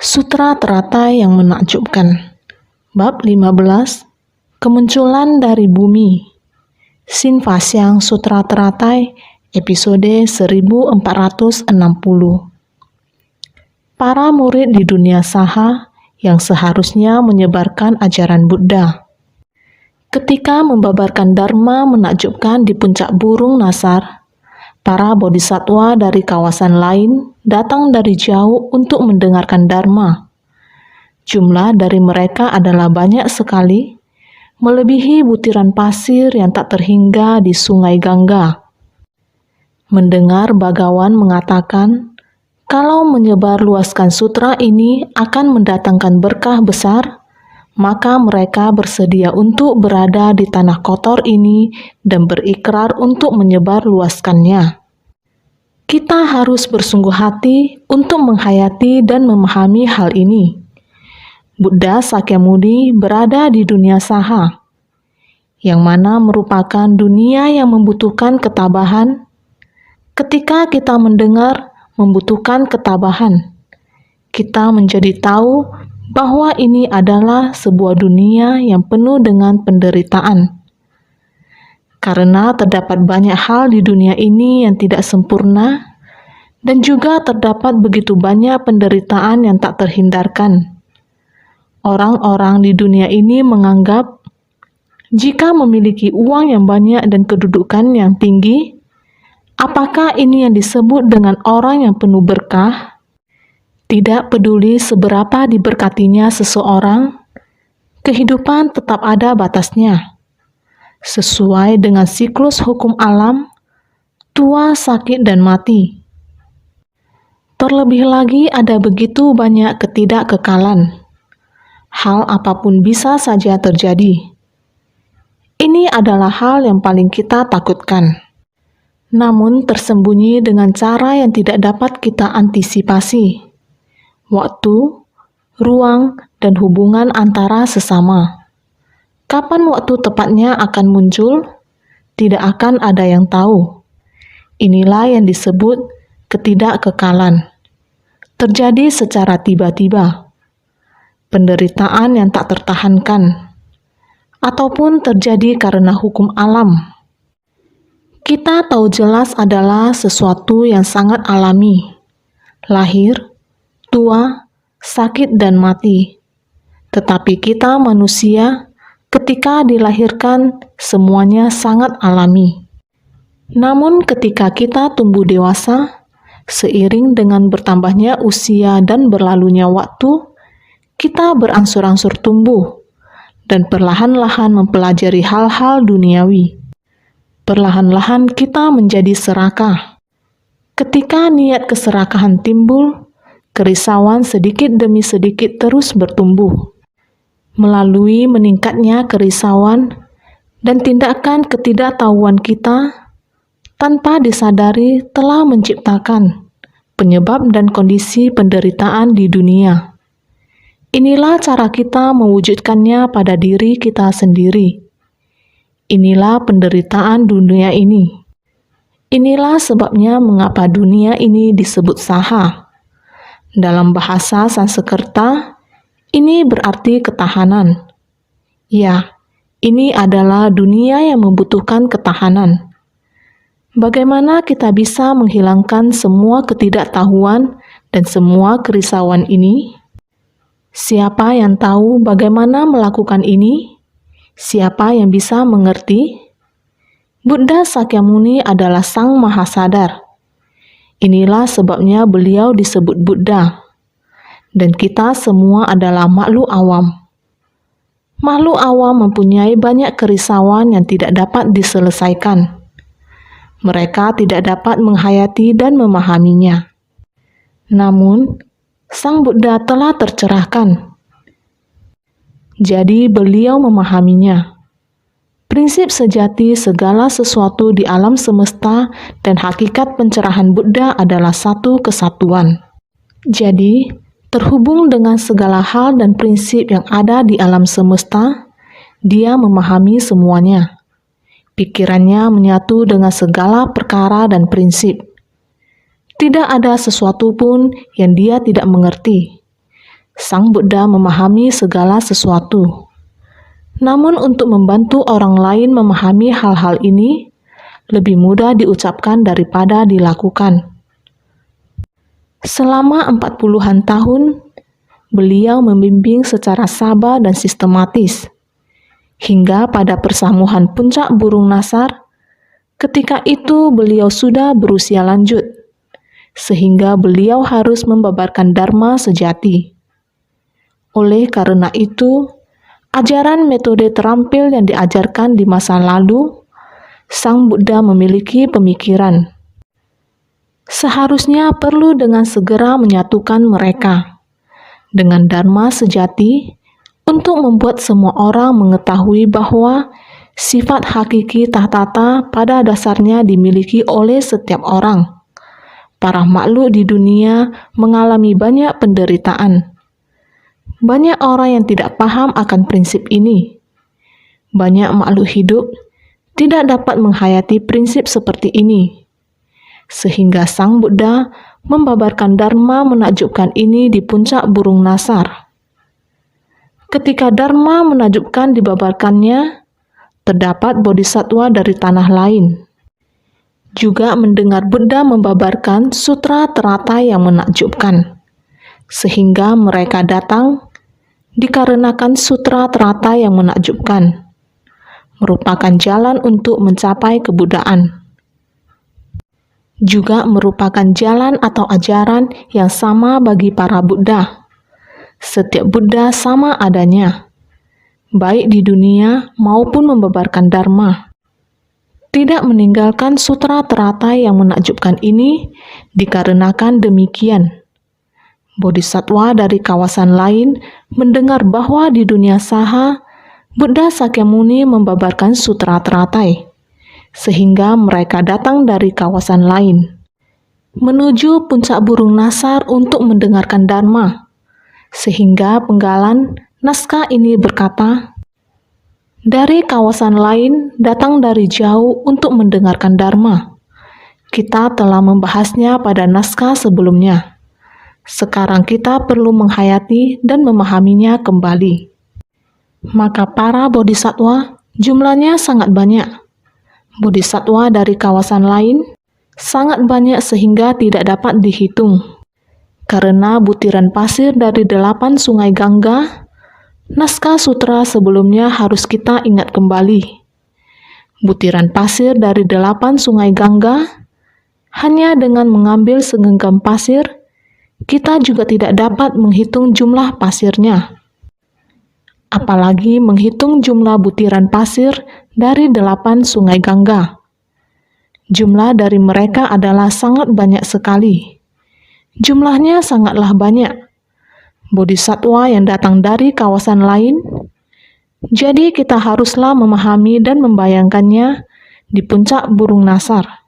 Sutra teratai yang menakjubkan. Bab 15. Kemunculan dari bumi. Sinfasyang Sutra Teratai, episode 1460. Para murid di dunia saha yang seharusnya menyebarkan ajaran Buddha. Ketika membabarkan Dharma menakjubkan di puncak burung Nasar, para bodhisattva dari kawasan lain datang dari jauh untuk mendengarkan Dharma. Jumlah dari mereka adalah banyak sekali, melebihi butiran pasir yang tak terhingga di sungai Gangga. Mendengar Bhagawan mengatakan, kalau menyebarluaskan sutra ini akan mendatangkan berkah besar, maka mereka bersedia untuk berada di tanah kotor ini dan berikrar untuk menyebarluaskannya. Kita harus bersungguh hati untuk menghayati dan memahami hal ini. Buddha Sakyamuni berada di dunia saha, yang mana merupakan dunia yang membutuhkan ketabahan. Ketika kita mendengar membutuhkan ketabahan, kita menjadi tahu bahwa ini adalah sebuah dunia yang penuh dengan penderitaan. Karena terdapat banyak hal di dunia ini yang tidak sempurna, dan juga terdapat begitu banyak penderitaan yang tak terhindarkan. Orang-orang di dunia ini menganggap, jika memiliki uang yang banyak dan kedudukan yang tinggi, apakah ini yang disebut dengan orang yang penuh berkah? Tidak peduli seberapa diberkatinya seseorang, kehidupan tetap ada batasnya. Sesuai dengan siklus hukum alam, tua, sakit, dan mati. Terlebih lagi ada begitu banyak ketidakkekalan. Hal apapun bisa saja terjadi. Ini adalah hal yang paling kita takutkan. Namun tersembunyi dengan cara yang tidak dapat kita antisipasi. Waktu, ruang, dan hubungan antara sesama. Kapan waktu tepatnya akan muncul? Tidak akan ada yang tahu. Inilah yang disebut ketidakkekalan. Terjadi secara tiba-tiba. Penderitaan yang tak tertahankan, ataupun terjadi karena hukum alam. Kita tahu jelas adalah sesuatu yang sangat alami. Lahir, tua, sakit, dan mati. Tetapi kita manusia, ketika dilahirkan, semuanya sangat alami. Namun ketika kita tumbuh dewasa, seiring dengan bertambahnya usia dan berlalunya waktu, kita berangsur-angsur tumbuh dan perlahan-lahan mempelajari hal-hal duniawi. Perlahan-lahan kita menjadi serakah. Ketika niat keserakahan timbul, kerisauan sedikit demi sedikit terus bertumbuh. Melalui meningkatnya kerisauan dan tindakan ketidaktahuan kita, tanpa disadari telah menciptakan penyebab dan kondisi penderitaan di dunia. Inilah cara kita mewujudkannya pada diri kita sendiri. Inilah penderitaan dunia ini. Inilah sebabnya mengapa dunia ini disebut saha. Dalam bahasa Sanskerta, ini berarti ketahanan. Ya, ini adalah dunia yang membutuhkan ketahanan. Bagaimana kita bisa menghilangkan semua ketidaktahuan dan semua kerisauan ini? Siapa yang tahu bagaimana melakukan ini? Siapa yang bisa mengerti? Buddha Sakyamuni adalah Sang Mahasadar. Inilah sebabnya beliau disebut Buddha. Dan kita semua adalah makhluk awam. Makhluk awam mempunyai banyak kerisauan yang tidak dapat diselesaikan. Mereka tidak dapat menghayati dan memahaminya. Namun, Sang Buddha telah tercerahkan. Jadi beliau memahaminya. Prinsip sejati segala sesuatu di alam semesta dan hakikat pencerahan Buddha adalah satu kesatuan. Jadi, terhubung dengan segala hal dan prinsip yang ada di alam semesta, dia memahami semuanya. Pikirannya menyatu dengan segala perkara dan prinsip. Tidak ada sesuatu pun yang dia tidak mengerti. Sang Buddha memahami segala sesuatu. Namun untuk membantu orang lain memahami hal-hal ini, lebih mudah diucapkan daripada dilakukan. Selama 40-an tahun, beliau membimbing secara sabar dan sistematis. Hingga pada persamuhan puncak burung nasar, ketika itu beliau sudah berusia lanjut, sehingga beliau harus membabarkan dharma sejati. Oleh karena itu, ajaran metode terampil yang diajarkan di masa lalu, Sang Buddha memiliki pemikiran. Seharusnya perlu dengan segera menyatukan mereka dengan dharma sejati untuk membuat semua orang mengetahui bahwa sifat hakiki tahtata pada dasarnya dimiliki oleh setiap orang. Para makhluk di dunia mengalami banyak penderitaan. Banyak orang yang tidak paham akan prinsip ini. Banyak makhluk hidup tidak dapat menghayati prinsip seperti ini. Sehingga Sang Buddha membabarkan dharma menakjubkan ini di puncak burung nasar. Ketika dharma menakjubkan dibabarkannya, terdapat bodhisattva dari tanah lain. Juga mendengar Buddha membabarkan sutra teratai yang menakjubkan. Sehingga mereka datang dikarenakan sutra teratai yang menakjubkan merupakan jalan untuk mencapai kebudaan. Juga merupakan jalan atau ajaran yang sama bagi para Buddha. Setiap Buddha sama adanya, baik di dunia maupun membabarkan dharma. Tidak meninggalkan sutra teratai yang menakjubkan ini dikarenakan demikian. Bodhisattva dari kawasan lain mendengar bahwa di dunia saha, Buddha Sakyamuni membabarkan sutra teratai, sehingga mereka datang dari kawasan lain, menuju puncak burung nasar untuk mendengarkan dharma. Sehingga penggalan naskah ini berkata, dari kawasan lain datang dari jauh untuk mendengarkan dharma. Kita telah membahasnya pada naskah sebelumnya. Sekarang kita perlu menghayati dan memahaminya kembali. Maka para bodhisattva jumlahnya sangat banyak. Bodhisattva dari kawasan lain sangat banyak sehingga tidak dapat dihitung. Karena butiran pasir dari 8 sungai Gangga, naskah sutra sebelumnya harus kita ingat kembali. Butiran pasir dari 8 sungai Gangga, hanya dengan mengambil segenggam pasir, kita juga tidak dapat menghitung jumlah pasirnya. Apalagi menghitung jumlah butiran pasir dari 8 sungai Gangga. Jumlah dari mereka adalah sangat banyak sekali. Jumlahnya sangatlah banyak. Bodhisattva yang datang dari kawasan lain. Jadi kita haruslah memahami dan membayangkannya di puncak burung nasar.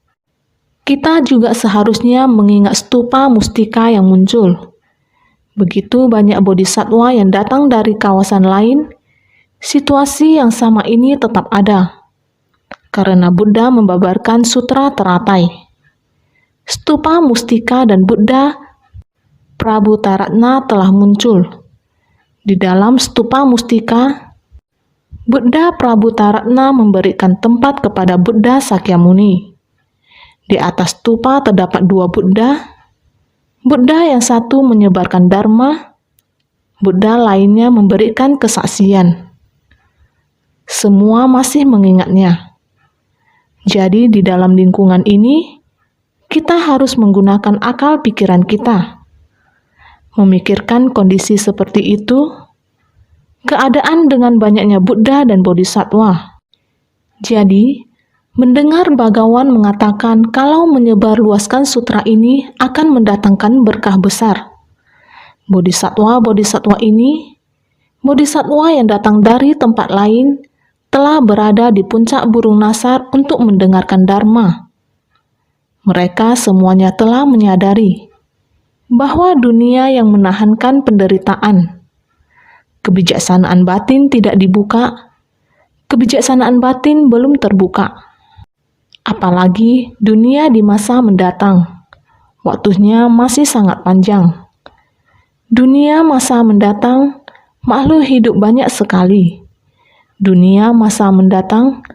Kita juga seharusnya mengingat stupa mustika yang muncul. Begitu banyak bodhisattva yang datang dari kawasan lain, situasi yang sama ini tetap ada. Karena Buddha membabarkan sutra teratai. Stupa mustika dan Buddha Prabhutaratna telah muncul. Di dalam stupa mustika, Buddha Prabhutaratna memberikan tempat kepada Buddha Sakyamuni. Di atas stupa terdapat 2 Buddha. Buddha yang satu menyebarkan dharma, Buddha lainnya memberikan kesaksian. Semua masih mengingatnya. Jadi di dalam lingkungan ini, kita harus menggunakan akal pikiran kita. Memikirkan kondisi seperti itu, keadaan dengan banyaknya Buddha dan Bodhisattva. Jadi, mendengar Bhagawan mengatakan kalau menyebarluaskan sutra ini akan mendatangkan berkah besar. Bodhisattva-bodhisattva ini, bodhisattva yang datang dari tempat lain, telah berada di puncak burung nasar untuk mendengarkan dharma. Mereka semuanya telah menyadari bahwa dunia yang menahankan penderitaan. Kebijaksanaan batin tidak dibuka, kebijaksanaan batin belum terbuka. Apalagi dunia di masa mendatang, waktunya masih sangat panjang. Dunia masa mendatang, makhluk hidup banyak sekali. Dunia masa mendatang,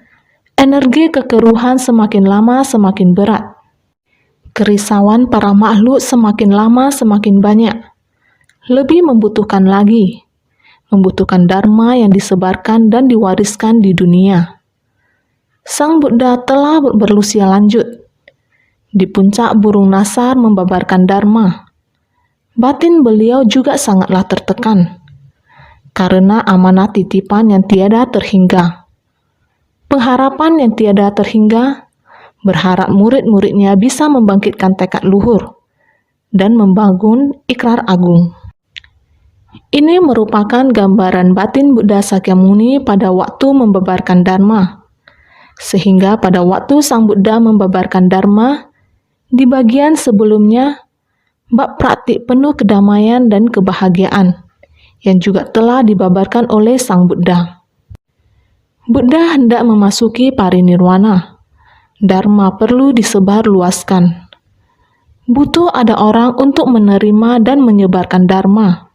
energi kekeruhan semakin lama semakin berat. Kerisauan para makhluk semakin lama semakin banyak. Lebih membutuhkan lagi, membutuhkan dharma yang disebarkan dan diwariskan di dunia. Sang Buddha telah berusia lanjut. Di puncak burung nasar membabarkan dharma. Batin beliau juga sangatlah tertekan, karena amanah titipan yang tiada terhingga. Pengharapan yang tiada terhingga, berharap murid-muridnya bisa membangkitkan tekad luhur dan membangun ikrar agung. Ini merupakan gambaran batin Buddha Sakyamuni pada waktu membabarkan dharma. Sehingga pada waktu Sang Buddha membabarkan dharma, di bagian sebelumnya, bab praktik penuh kedamaian dan kebahagiaan yang juga telah dibabarkan oleh Sang Buddha. Buddha hendak memasuki parinirwana. Dharma perlu disebarluaskan. Butuh ada orang untuk menerima dan menyebarkan dharma.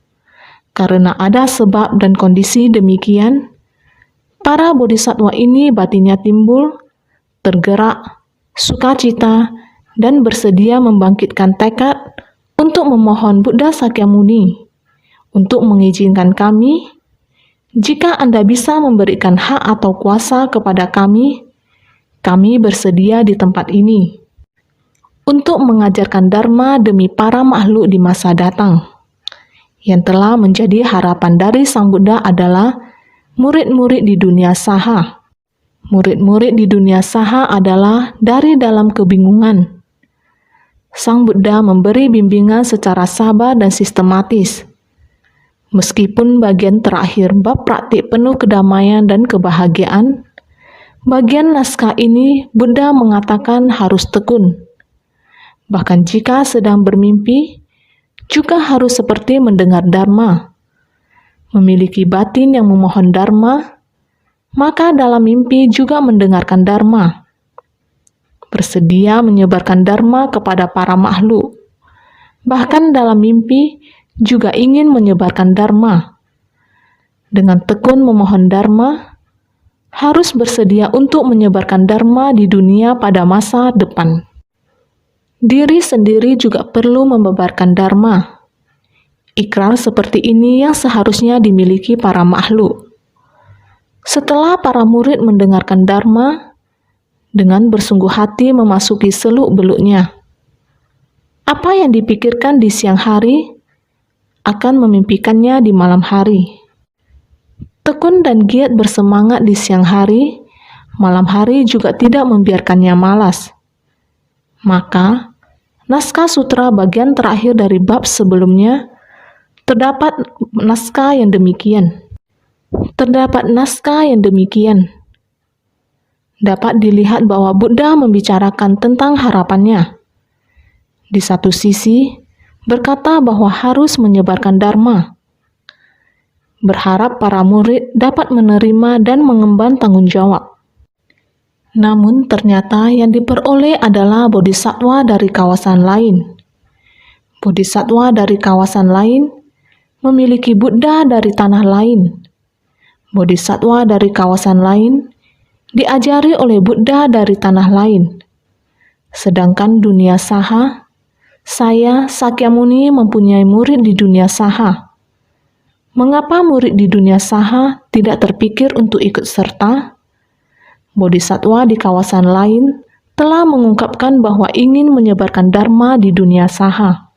Karena ada sebab dan kondisi demikian, para bodhisattva ini batinnya timbul, tergerak, sukacita, dan bersedia membangkitkan tekad untuk memohon Buddha Sakyamuni untuk mengizinkan kami, jika Anda bisa memberikan hak atau kuasa kepada kami bersedia di tempat ini untuk mengajarkan dharma demi para makhluk di masa datang. Yang telah menjadi harapan dari Sang Buddha adalah murid-murid di dunia saha. Murid-murid di dunia saha adalah dari dalam kebingungan. Sang Buddha memberi bimbingan secara sabar dan sistematis. Meskipun bagian terakhir bab praktik penuh kedamaian dan kebahagiaan, bagian naskah ini Buddha mengatakan harus tekun. Bahkan jika sedang bermimpi, juga harus seperti mendengar dharma. Memiliki batin yang memohon dharma, maka dalam mimpi juga mendengarkan dharma. Bersedia menyebarkan dharma kepada para makhluk. Bahkan dalam mimpi juga ingin menyebarkan dharma. Dengan tekun memohon dharma, harus bersedia untuk menyebarkan dharma di dunia pada masa depan. Diri sendiri juga perlu membabarkan dharma. Ikrar seperti ini yang seharusnya dimiliki para makhluk. Setelah para murid mendengarkan dharma, dengan bersungguh hati memasuki seluk-beluknya. Apa yang dipikirkan di siang hari akan memimpikannya di malam hari. Tekun dan giat bersemangat di siang hari, malam hari juga tidak membiarkannya malas. Maka, naskah sutra bagian terakhir dari bab sebelumnya, terdapat naskah yang demikian. Dapat dilihat bahwa Buddha membicarakan tentang harapannya. Di satu sisi, berkata bahwa harus menyebarkan dharma. Berharap para murid dapat menerima dan mengemban tanggung jawab. Namun ternyata yang diperoleh adalah bodhisattva dari kawasan lain. Bodhisattva dari kawasan lain memiliki Buddha dari tanah lain. Bodhisattva dari kawasan lain diajari oleh Buddha dari tanah lain. Sedangkan dunia saha, saya Sakyamuni mempunyai murid di dunia saha. Mengapa murid di dunia saha tidak terpikir untuk ikut serta? Bodhisattva di kawasan lain telah mengungkapkan bahwa ingin menyebarkan dharma di dunia saha.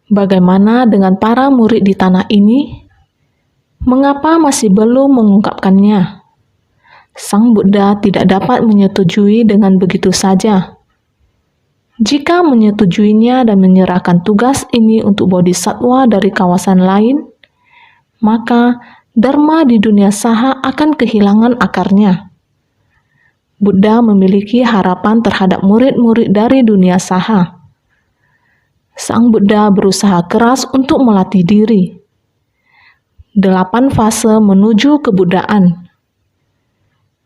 Bagaimana dengan para murid di tanah ini? Mengapa masih belum mengungkapkannya? Sang Buddha tidak dapat menyetujui dengan begitu saja. Jika menyetujuinya dan menyerahkan tugas ini untuk bodhisattva dari kawasan lain, maka dharma di dunia saha akan kehilangan akarnya. Buddha memiliki harapan terhadap murid-murid dari dunia saha. Sang Buddha berusaha keras untuk melatih diri. 8 fase menuju kebuddhaan.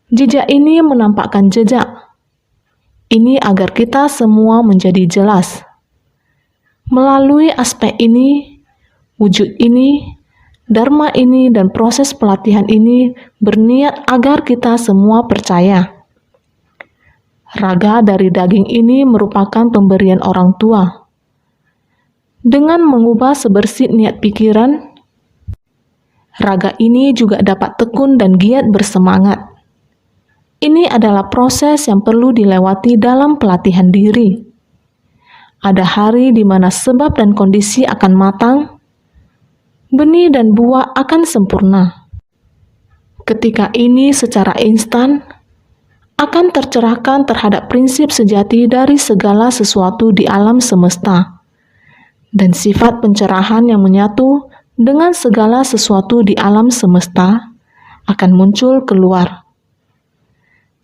Jejak ini menampakkan jejak. Ini agar kita semua menjadi jelas. Melalui aspek ini, Wujud ini, dharma ini, dan proses pelatihan ini berniat agar kita semua percaya. Raga dari daging ini merupakan pemberian orang tua. Dengan mengubah sebersih niat pikiran, raga ini juga dapat tekun dan giat bersemangat. Ini adalah proses yang perlu dilewati dalam pelatihan diri. Ada hari di mana sebab dan kondisi akan matang, benih dan buah akan sempurna. Ketika ini secara instan akan tercerahkan terhadap prinsip sejati dari segala sesuatu di alam semesta, dan sifat pencerahan yang menyatu dengan segala sesuatu di alam semesta akan muncul keluar.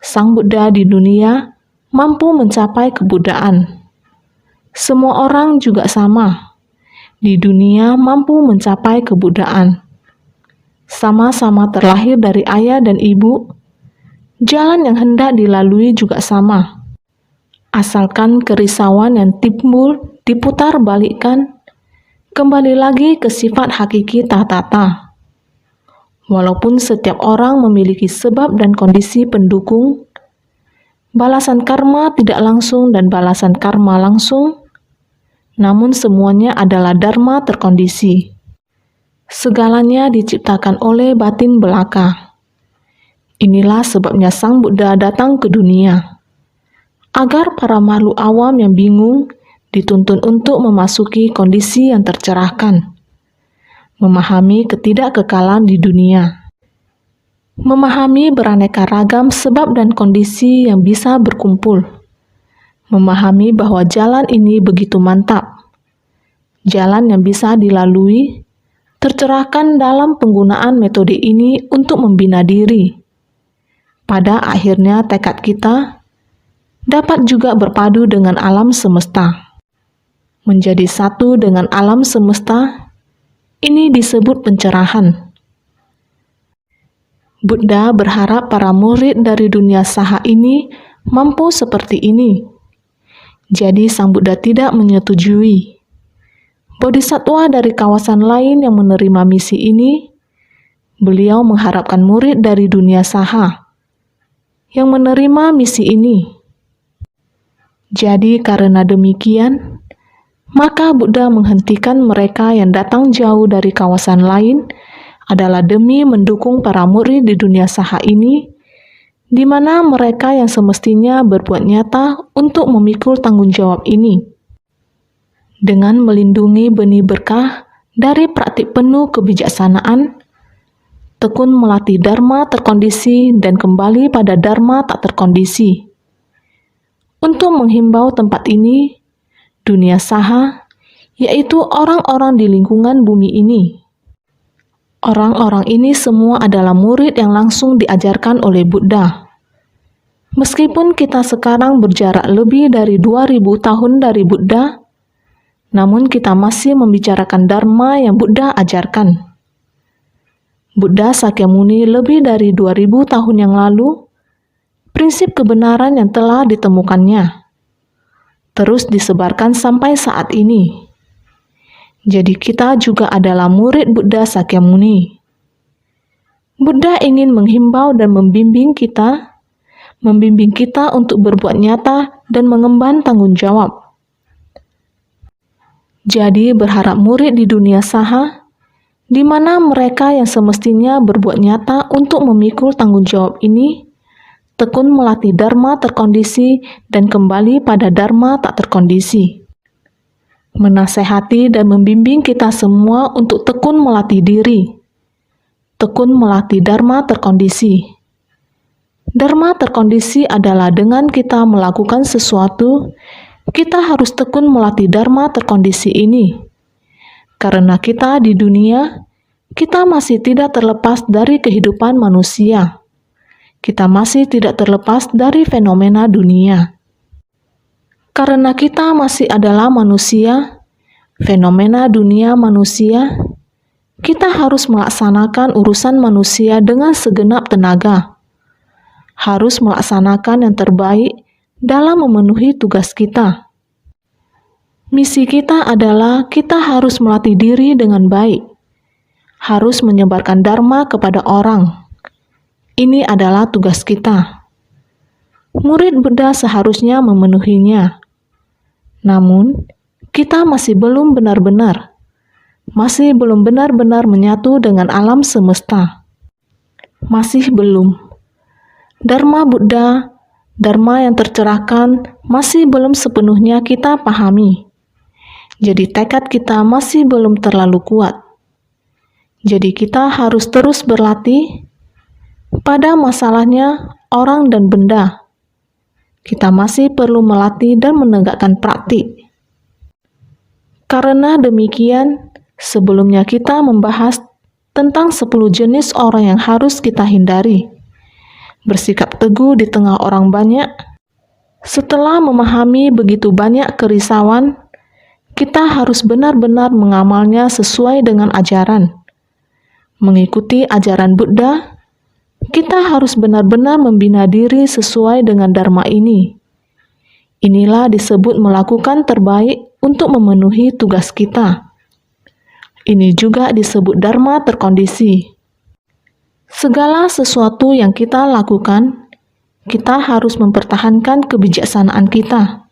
Sang Buddha di dunia mampu mencapai kebuddhaan. Semua orang juga sama. Di dunia mampu mencapai kebuddhaan. Sama-sama terlahir dari ayah dan ibu, jalan yang hendak dilalui juga sama. Asalkan kerisauan yang timbul diputar balikkan, kembali lagi ke sifat hakiki tatata. Walaupun setiap orang memiliki sebab dan kondisi pendukung, balasan karma tidak langsung dan balasan karma langsung, namun semuanya adalah dharma terkondisi. Segalanya diciptakan oleh batin belaka. Inilah sebabnya Sang Buddha datang ke dunia, agar para makhluk awam yang bingung dituntun untuk memasuki kondisi yang tercerahkan, memahami ketidakkekalan di dunia, memahami beraneka ragam sebab dan kondisi yang bisa berkumpul, memahami bahwa jalan ini begitu mantap, jalan yang bisa dilalui, tercerahkan dalam penggunaan metode ini untuk membina diri. Pada akhirnya tekad kita dapat juga berpadu dengan alam semesta. Menjadi satu dengan alam semesta, ini disebut pencerahan. Buddha berharap para murid dari dunia saha ini mampu seperti ini. Jadi Sang Buddha tidak menyetujui. Bodhisatwa dari kawasan lain yang menerima misi ini, beliau mengharapkan murid dari dunia saha yang menerima misi ini. Jadi karena demikian, maka Buddha menghentikan mereka yang datang jauh dari kawasan lain adalah demi mendukung para murid di dunia saha ini, di mana mereka yang semestinya berbuat nyata untuk memikul tanggung jawab ini. Dengan melindungi benih berkah dari praktik penuh kebijaksanaan, tekun melatih dharma terkondisi dan kembali pada dharma tak terkondisi. Untuk menghimbau tempat ini, dunia saha, yaitu orang-orang di lingkungan bumi ini. Orang-orang ini semua adalah murid yang langsung diajarkan oleh Buddha. Meskipun kita sekarang berjarak lebih dari 2000 tahun dari Buddha, namun kita masih membicarakan dharma yang Buddha ajarkan. Buddha Sakyamuni lebih dari 2000 tahun yang lalu, prinsip kebenaran yang telah ditemukannya terus disebarkan sampai saat ini. Jadi kita juga adalah murid Buddha Sakyamuni. Buddha ingin menghimbau dan membimbing kita untuk berbuat nyata dan mengemban tanggung jawab. Jadi berharap murid di dunia saha, di mana mereka yang semestinya berbuat nyata untuk memikul tanggung jawab ini, tekun melatih dharma terkondisi dan kembali pada dharma tak terkondisi. Menasehati dan membimbing kita semua untuk tekun melatih diri. Tekun melatih dharma terkondisi. Dharma terkondisi adalah dengan kita melakukan sesuatu, kita harus tekun melatih dharma terkondisi ini. Karena kita di dunia, kita masih tidak terlepas dari kehidupan manusia. Kita masih tidak terlepas dari fenomena dunia. Karena kita masih adalah manusia, fenomena dunia manusia, kita harus melaksanakan urusan manusia dengan segenap tenaga. Harus melaksanakan yang terbaik dalam memenuhi tugas kita. Misi kita adalah kita harus melatih diri dengan baik, harus menyebarkan Dharma kepada orang. Ini adalah tugas kita. Murid Buddha seharusnya memenuhinya. Namun, kita masih belum benar-benar menyatu dengan alam semesta. Masih belum. Dharma Buddha, Dharma yang tercerahkan, masih belum sepenuhnya kita pahami. Jadi tekad kita masih belum terlalu kuat. Jadi kita harus terus berlatih. Pada masalahnya orang dan benda, kita masih perlu melatih dan menegakkan praktik. Karena demikian, sebelumnya kita membahas tentang 10 jenis orang yang harus kita hindari. Bersikap teguh di tengah orang banyak. Setelah memahami begitu banyak kerisauan, kita harus benar-benar mengamalnya sesuai dengan ajaran. Mengikuti ajaran Buddha, kita harus benar-benar membina diri sesuai dengan Dharma ini. Inilah disebut melakukan terbaik untuk memenuhi tugas kita. Ini juga disebut Dharma terkondisi. Segala sesuatu yang kita lakukan, kita harus mempertahankan kebijaksanaan kita.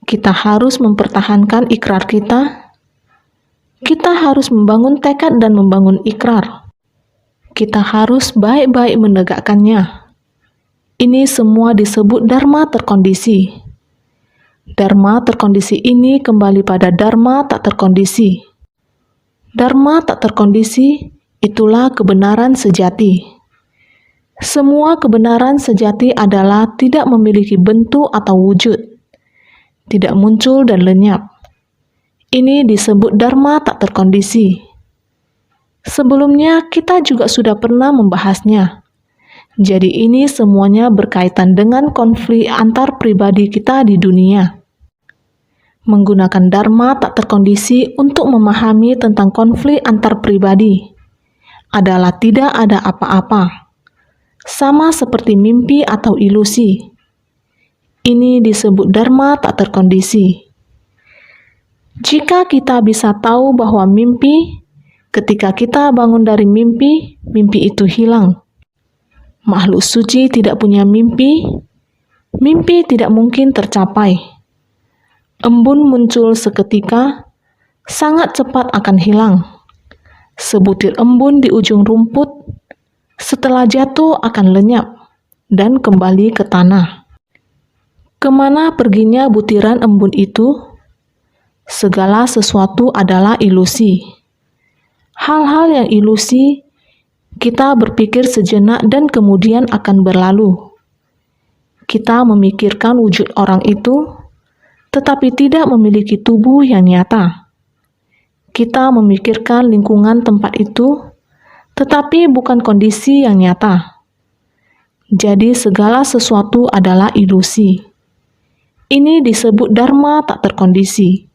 Kita harus mempertahankan ikrar kita. Kita harus membangun tekad dan membangun ikrar. Kita harus baik-baik menegakkannya. Ini semua disebut Dharma terkondisi. Dharma terkondisi ini kembali pada Dharma tak terkondisi. Dharma tak terkondisi, itulah kebenaran sejati. Semua kebenaran sejati adalah tidak memiliki bentuk atau wujud. Tidak muncul dan lenyap. Ini disebut Dharma tak terkondisi. Sebelumnya kita juga sudah pernah membahasnya. Jadi ini semuanya berkaitan dengan konflik antar pribadi kita di dunia. Menggunakan Dharma tak terkondisi untuk memahami tentang konflik antar pribadi adalah tidak ada apa-apa. Sama seperti mimpi atau ilusi. Ini disebut Dharma tak terkondisi. Jika kita bisa tahu bahwa ketika kita bangun dari mimpi, mimpi itu hilang. Makhluk suci tidak punya mimpi tidak mungkin tercapai. Embun muncul seketika, sangat cepat akan hilang. Sebutir embun di ujung rumput, setelah jatuh akan lenyap dan kembali ke tanah. Kemana perginya butiran embun itu? Segala sesuatu adalah ilusi. Hal-hal yang ilusi, kita berpikir sejenak dan kemudian akan berlalu. Kita memikirkan wujud orang itu, tetapi tidak memiliki tubuh yang nyata. Kita memikirkan lingkungan tempat itu, tetapi bukan kondisi yang nyata. Jadi segala sesuatu adalah ilusi. Ini disebut Dharma tak terkondisi.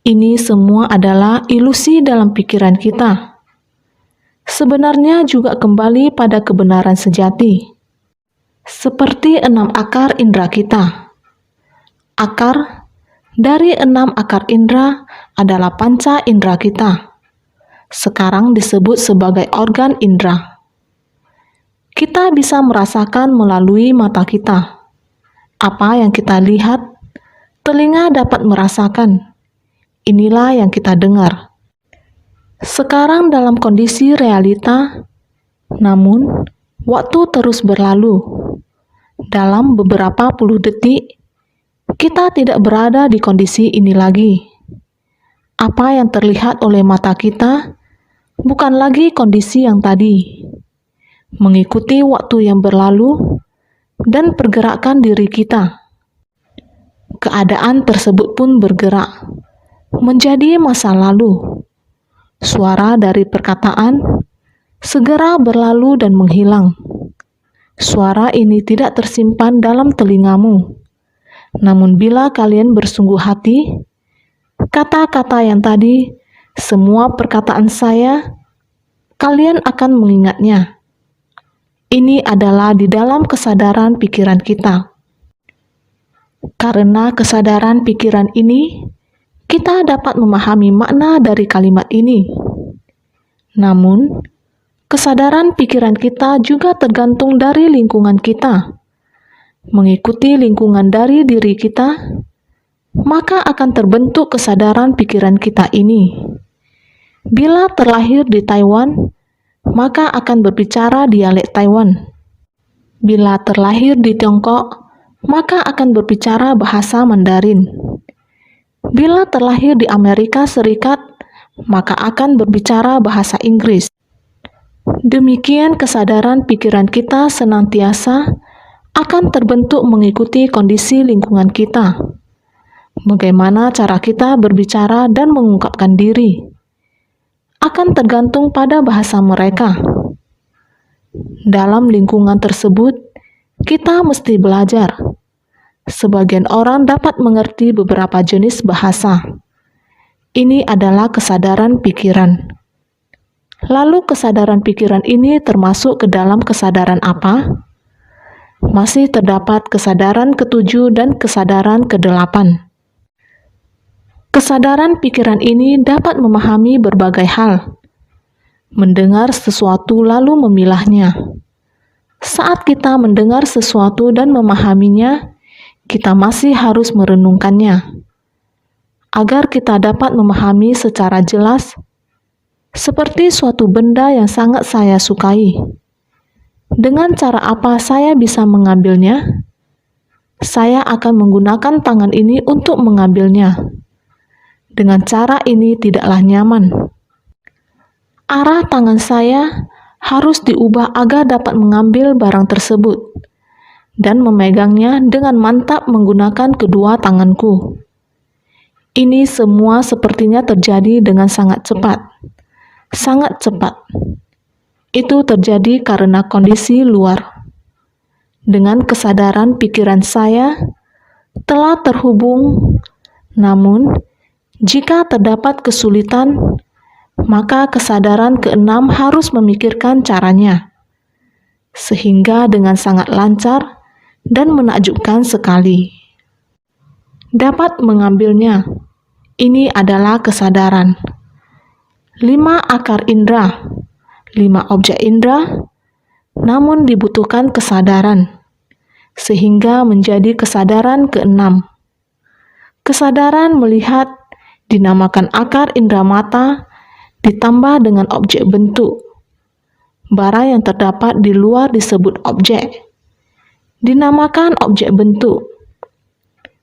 Ini semua adalah ilusi dalam pikiran kita. Sebenarnya juga kembali pada kebenaran sejati. Seperti 6 akar indera kita. Dari 6 akar indera adalah panca indera kita. Sekarang disebut sebagai organ indera. Kita bisa merasakan melalui mata kita. Apa yang kita lihat, telinga dapat merasakan. Inilah yang kita dengar. Sekarang dalam kondisi realita, namun waktu terus berlalu. Dalam beberapa puluh detik, kita tidak berada di kondisi ini lagi. Apa yang terlihat oleh mata kita bukan lagi kondisi yang tadi. Mengikuti waktu yang berlalu dan pergerakan diri kita. Keadaan tersebut pun bergerak menjadi masa lalu. Suara dari perkataan segera berlalu dan menghilang. Suara ini tidak tersimpan dalam telingamu. Namun bila kalian bersungguh hati, kata-kata yang tadi, semua perkataan saya, kalian akan mengingatnya. Ini adalah di dalam kesadaran pikiran kita. Karena kesadaran pikiran ini, kita dapat memahami makna dari kalimat ini. Namun, kesadaran pikiran kita juga tergantung dari lingkungan kita. Mengikuti lingkungan dari diri kita, maka akan terbentuk kesadaran pikiran kita ini. Bila terlahir di Taiwan, maka akan berbicara dialek Taiwan. Bila terlahir di Tiongkok, maka akan berbicara bahasa Mandarin. Bila terlahir di Amerika Serikat, maka akan berbicara bahasa Inggris. Demikian kesadaran pikiran kita senantiasa akan terbentuk mengikuti kondisi lingkungan kita. Bagaimana cara kita berbicara dan mengungkapkan diri akan tergantung pada bahasa mereka. Dalam lingkungan tersebut, kita mesti belajar. Sebagian orang dapat mengerti beberapa jenis bahasa. Ini adalah kesadaran pikiran. Lalu kesadaran pikiran ini termasuk ke dalam kesadaran apa? Masih terdapat kesadaran ketujuh dan kesadaran kedelapan. Kesadaran pikiran ini dapat memahami berbagai hal, mendengar sesuatu lalu memilahnya. Saat kita mendengar sesuatu dan memahaminya, kita masih harus merenungkannya, agar kita dapat memahami secara jelas, seperti suatu benda yang sangat saya sukai. Dengan cara apa saya bisa mengambilnya? Saya akan menggunakan tangan ini untuk mengambilnya. Dengan cara ini tidaklah nyaman. Arah tangan saya harus diubah agar dapat mengambil barang tersebut dan memegangnya dengan mantap menggunakan kedua tanganku. Ini semua sepertinya terjadi dengan sangat cepat. Sangat cepat. Itu terjadi karena kondisi luar. Dengan kesadaran pikiran saya telah terhubung, namun jika terdapat kesulitan, maka kesadaran keenam harus memikirkan caranya, sehingga dengan sangat lancar dan menakjubkan sekali dapat mengambilnya. Ini adalah kesadaran. 5 akar indera, 5 objek indera, namun dibutuhkan kesadaran, sehingga menjadi kesadaran keenam. Kesadaran melihat dinamakan akar indera mata ditambah dengan objek bentuk. Barang yang terdapat di luar disebut objek, dinamakan objek bentuk.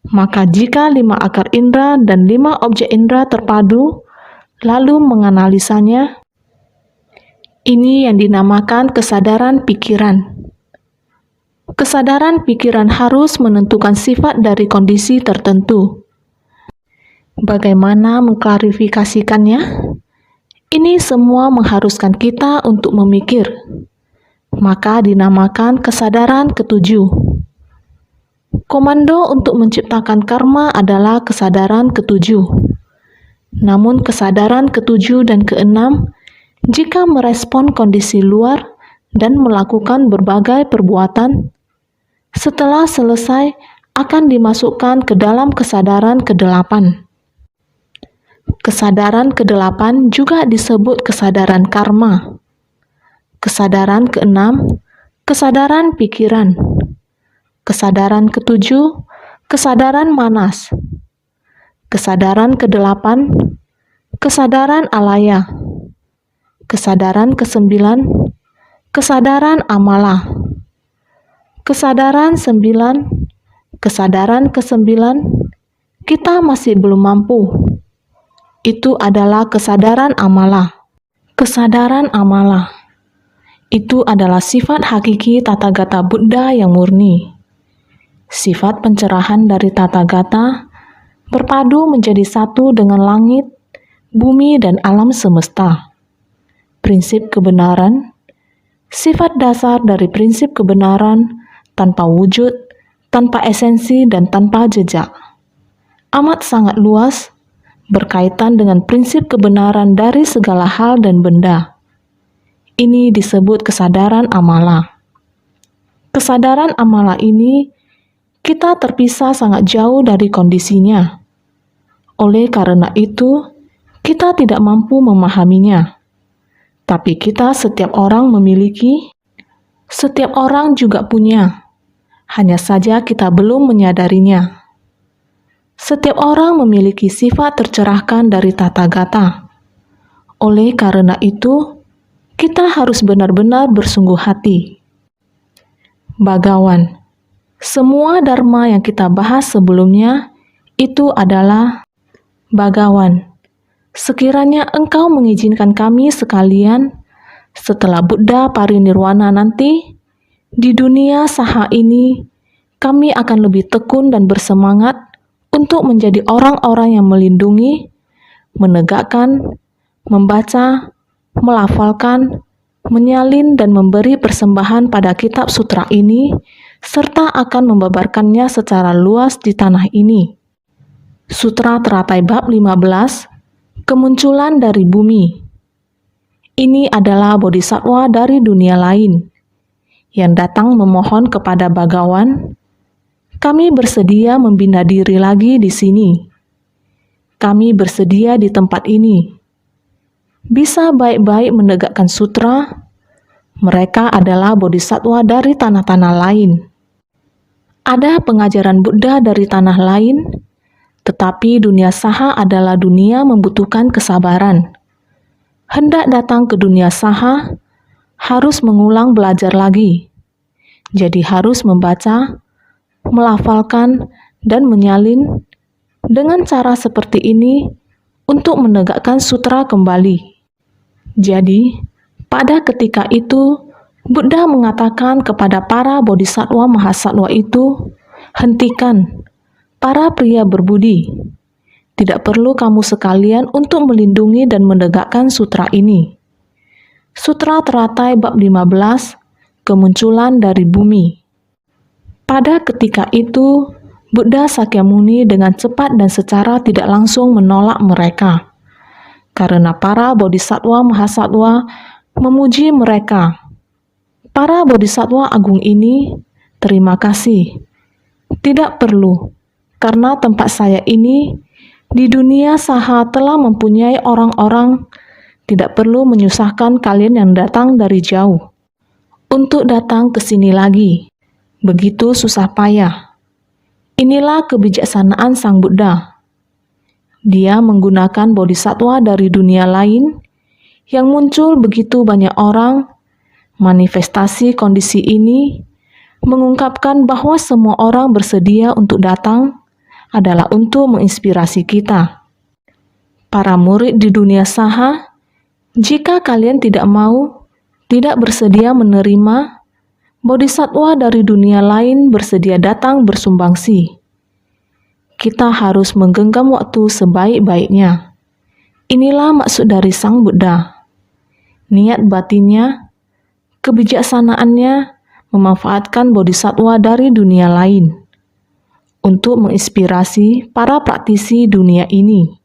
Maka jika 5 akar indera dan 5 objek indera terpadu, lalu menganalisanya, ini yang dinamakan kesadaran pikiran. Kesadaran pikiran harus menentukan sifat dari kondisi tertentu. Bagaimana mengklarifikasikannya? Ini semua mengharuskan kita untuk memikir. Maka dinamakan kesadaran ketujuh. Komando untuk menciptakan karma adalah kesadaran ketujuh. Namun kesadaran ketujuh dan keenam, jika merespon kondisi luar dan melakukan berbagai perbuatan, setelah selesai akan dimasukkan ke dalam kesadaran kedelapan. Kesadaran kedelapan juga disebut kesadaran karma. Kesadaran keenam, kesadaran pikiran. Kesadaran ketujuh, kesadaran manas. Kesadaran kedelapan, kesadaran alaya. Kesadaran kesembilan, kesadaran amala. Kesadaran sembilan, kesadaran kesembilan, kita masih belum mampu. Itu adalah kesadaran amala. Kesadaran amala itu adalah sifat hakiki Tathagata Buddha yang murni. Sifat pencerahan dari Tathagata berpadu menjadi satu dengan langit, bumi, dan alam semesta. Prinsip kebenaran, sifat dasar dari prinsip kebenaran tanpa wujud, tanpa esensi, dan tanpa jejak. Amat sangat luas, berkaitan dengan prinsip kebenaran dari segala hal dan benda. Ini disebut kesadaran amala. Kesadaran amala ini kita terpisah sangat jauh dari kondisinya. Oleh karena itu, kita tidak mampu memahaminya. Tapi setiap orang memiliki, setiap orang juga punya. Hanya saja kita belum menyadarinya. Setiap orang memiliki sifat tercerahkan dari tata gata. Oleh karena itu, kita harus benar-benar bersungguh hati. Bagawan, semua dharma yang kita bahas sebelumnya itu adalah Bagawan. Sekiranya engkau mengizinkan kami sekalian, setelah Buddha parinirwana nanti, di dunia saha ini, kami akan lebih tekun dan bersemangat untuk menjadi orang-orang yang melindungi, menegakkan, membaca, melafalkan, menyalin dan memberi persembahan pada kitab sutra ini, serta akan membabarkannya secara luas di tanah ini. Sutra Teratai Bab 15, Kemunculan dari Bumi. Ini adalah bodhisattva dari dunia lain yang datang memohon kepada Bagawan, kami bersedia membina diri lagi di sini. Kami bersedia di tempat ini. Bisa baik-baik menegakkan sutra. Mereka adalah bodhisattva dari tanah-tanah lain. Ada pengajaran Buddha dari tanah lain, tetapi dunia saha adalah dunia membutuhkan kesabaran. Hendak datang ke dunia saha, harus mengulang belajar lagi. Jadi harus membaca, melafalkan, dan menyalin dengan cara seperti ini untuk menegakkan sutra kembali. Jadi, pada ketika itu, Buddha mengatakan kepada para bodhisattva mahasattva itu, hentikan, para pria berbudi. Tidak perlu kamu sekalian untuk melindungi dan menegakkan sutra ini. Sutra Teratai Bab 15, Kemunculan dari Bumi. Pada ketika itu, Buddha Sakyamuni dengan cepat dan secara tidak langsung menolak mereka. Karena para bodhisattva mahasattva memuji mereka. Para bodhisattva agung ini, terima kasih. Tidak perlu, karena tempat saya ini di dunia saha telah mempunyai orang-orang, tidak perlu menyusahkan kalian yang datang dari jauh untuk datang ke sini lagi. Begitu susah payah. Inilah kebijaksanaan Sang Buddha. Dia menggunakan bodhisattva dari dunia lain yang muncul begitu banyak orang, manifestasi kondisi ini mengungkapkan bahwa semua orang bersedia untuk datang adalah untuk menginspirasi kita. Para murid di dunia saha, jika kalian tidak mau, tidak bersedia menerima, bodhisattva dari dunia lain bersedia datang bersumbangsi. Kita harus menggenggam waktu sebaik-baiknya. Inilah maksud dari Sang Buddha. Niat batinnya, kebijaksanaannya memanfaatkan bodhisattva dari dunia lain untuk menginspirasi para praktisi dunia ini.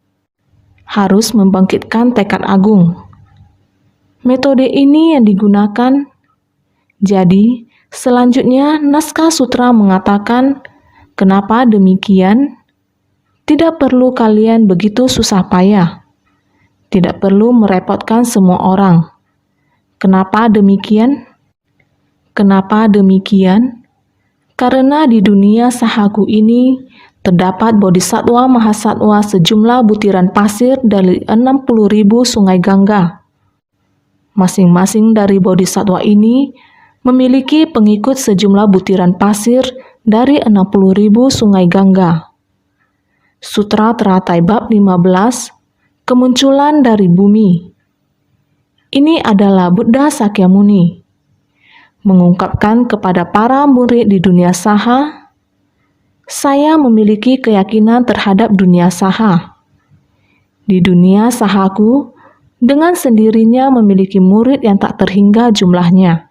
Harus membangkitkan tekad agung. Metode ini yang digunakan. Jadi, selanjutnya naskah sutra mengatakan, kenapa demikian? Tidak perlu kalian begitu susah payah. Tidak perlu merepotkan semua orang. Kenapa demikian? Kenapa demikian? Karena di dunia sahaku ini terdapat bodhisattva mahasattva sejumlah butiran pasir dari 60.000 sungai Gangga. Masing-masing dari bodhisattva ini memiliki pengikut sejumlah butiran pasir dari 60.000 sungai Gangga. Sutra Teratai Bab 15, Kemunculan dari Bumi. Ini adalah Buddha Sakyamuni mengungkapkan kepada para murid di dunia saha, saya memiliki keyakinan terhadap dunia saha. Di dunia sahaku, dengan sendirinya memiliki murid yang tak terhingga jumlahnya.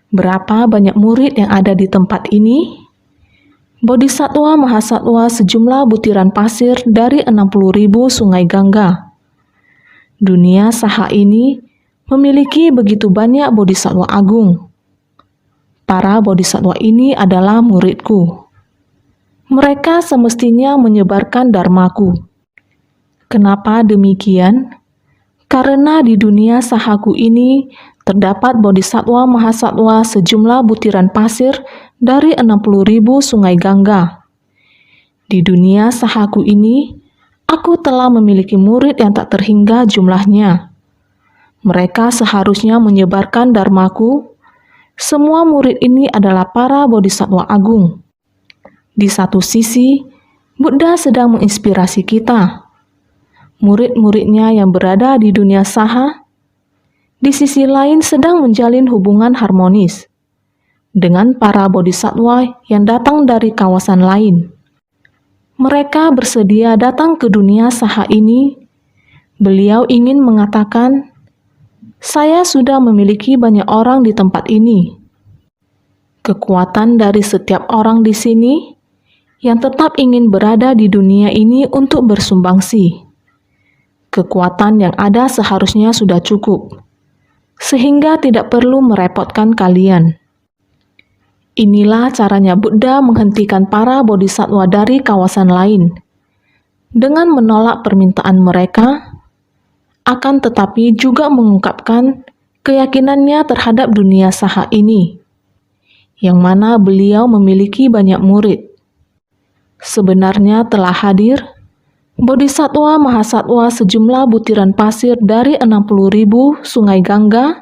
Berapa banyak murid yang ada di tempat ini? Bodhisattva mahasattva sejumlah butiran pasir dari 60.000 sungai Gangga. Dunia saha ini memiliki begitu banyak bodhisattva agung. Para bodhisattva ini adalah muridku. Mereka semestinya menyebarkan dharmaku. Kenapa demikian? Karena di dunia sahaku ini terdapat bodhisatwa mahasatwa sejumlah butiran pasir dari 60.000 sungai Gangga. Di dunia sahaku ini, aku telah memiliki murid yang tak terhingga jumlahnya. Mereka seharusnya menyebarkan dharmaku. Semua murid ini adalah para bodhisatwa agung. Di satu sisi, Buddha sedang menginspirasi kita. Murid-muridnya yang berada di dunia saha, di sisi lain sedang menjalin hubungan harmonis dengan para bodhisatwa yang datang dari kawasan lain. Mereka bersedia datang ke dunia saha ini. Beliau ingin mengatakan, saya sudah memiliki banyak orang di tempat ini. Kekuatan dari setiap orang di sini yang tetap ingin berada di dunia ini untuk bersumbangsi. Kekuatan yang ada seharusnya sudah cukup, sehingga tidak perlu merepotkan kalian. Inilah caranya Buddha menghentikan para bodhisatwa dari kawasan lain, dengan menolak permintaan mereka, akan tetapi juga mengungkapkan keyakinannya terhadap dunia saha ini, yang mana beliau memiliki banyak murid. Sebenarnya telah hadir bodhisatwa mahasatwa sejumlah butiran pasir dari 60.000 sungai Gangga.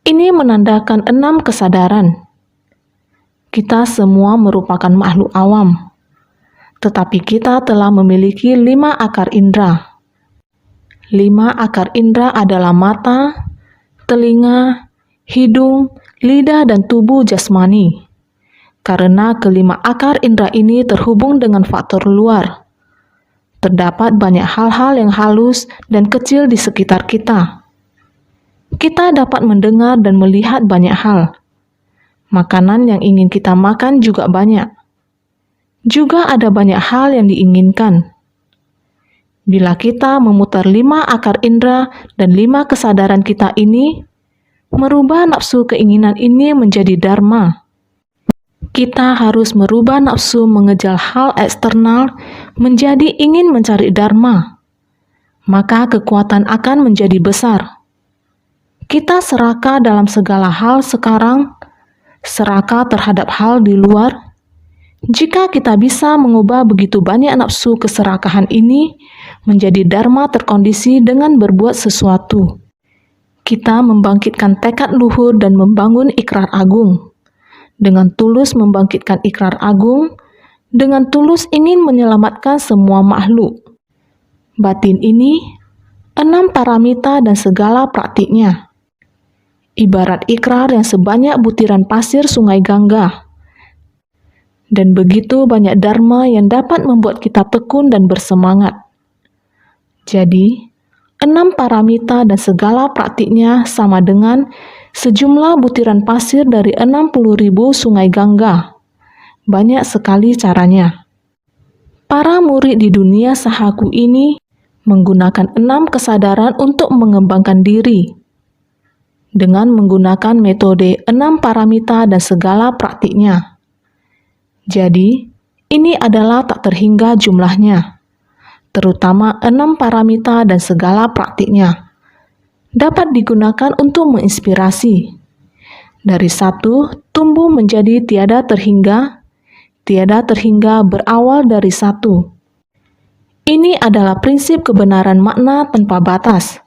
Ini menandakan 6 kesadaran. Kita semua merupakan makhluk awam, tetapi kita telah memiliki 5 akar indera. 5 akar indera adalah mata, telinga, hidung, lidah, dan tubuh jasmani. Karena kelima akar indera ini terhubung dengan faktor luar, terdapat banyak hal-hal yang halus dan kecil di sekitar kita. Kita dapat mendengar dan melihat banyak hal. Makanan yang ingin kita makan juga banyak. Juga ada banyak hal yang diinginkan. Bila kita memutar 5 akar indera dan 5 kesadaran kita ini, merubah nafsu keinginan ini menjadi dharma. Kita harus merubah nafsu mengejar hal eksternal menjadi ingin mencari dharma. Maka kekuatan akan menjadi besar. Kita serakah dalam segala hal sekarang, serakah terhadap hal di luar. Jika kita bisa mengubah begitu banyak nafsu keserakahan ini menjadi dharma terkondisi dengan berbuat sesuatu, kita membangkitkan tekad luhur dan membangun ikrar agung. Dengan tulus membangkitkan ikrar agung, dengan tulus ingin menyelamatkan semua makhluk. Batin ini, 6 paramita dan segala praktiknya. Ibarat ikrar yang sebanyak butiran pasir sungai Gangga. Dan begitu banyak dharma yang dapat membuat kita tekun dan bersemangat. Jadi, 6 paramita dan segala praktiknya sama dengan sejumlah butiran pasir dari 60.000 sungai Gangga. Banyak sekali caranya. Para murid di dunia sahaku ini menggunakan 6 kesadaran untuk mengembangkan diri. Dengan menggunakan metode 6 paramita dan segala praktiknya. Jadi, ini adalah tak terhingga jumlahnya. Terutama 6 paramita dan segala praktiknya. Dapat digunakan untuk menginspirasi. Dari 1 tumbuh menjadi tiada terhingga berawal dari 1. Ini adalah prinsip kebenaran makna tanpa batas.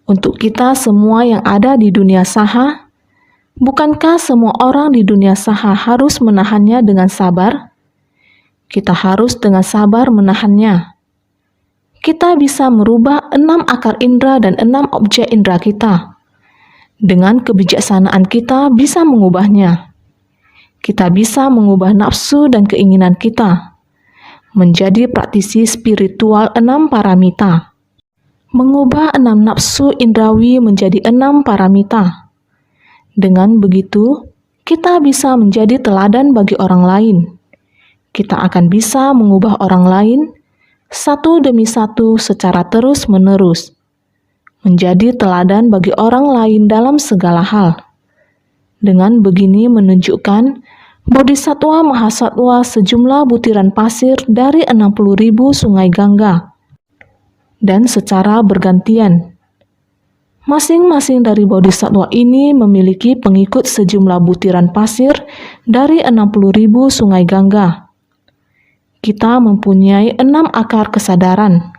Untuk kita semua yang ada di dunia saha, bukankah semua orang di dunia saha harus menahannya dengan sabar? Kita harus dengan sabar menahannya. Kita bisa merubah 6 akar indera dan 6 objek indera kita. Dengan kebijaksanaan kita bisa mengubahnya. Kita bisa mengubah nafsu dan keinginan kita menjadi praktisi spiritual 6 paramita. Mengubah 6 nafsu indrawi menjadi 6 paramita. Dengan begitu, kita bisa menjadi teladan bagi orang lain. Kita akan bisa mengubah orang lain satu demi satu secara terus-menerus, menjadi teladan bagi orang lain dalam segala hal. Dengan begini menunjukkan Bodhisatwa Mahasatwa sejumlah butiran pasir dari 60.000 sungai Gangga, dan secara bergantian. Masing-masing dari bodhisatwa ini memiliki pengikut sejumlah butiran pasir dari 60.000 sungai Gangga. Kita mempunyai 6 akar kesadaran.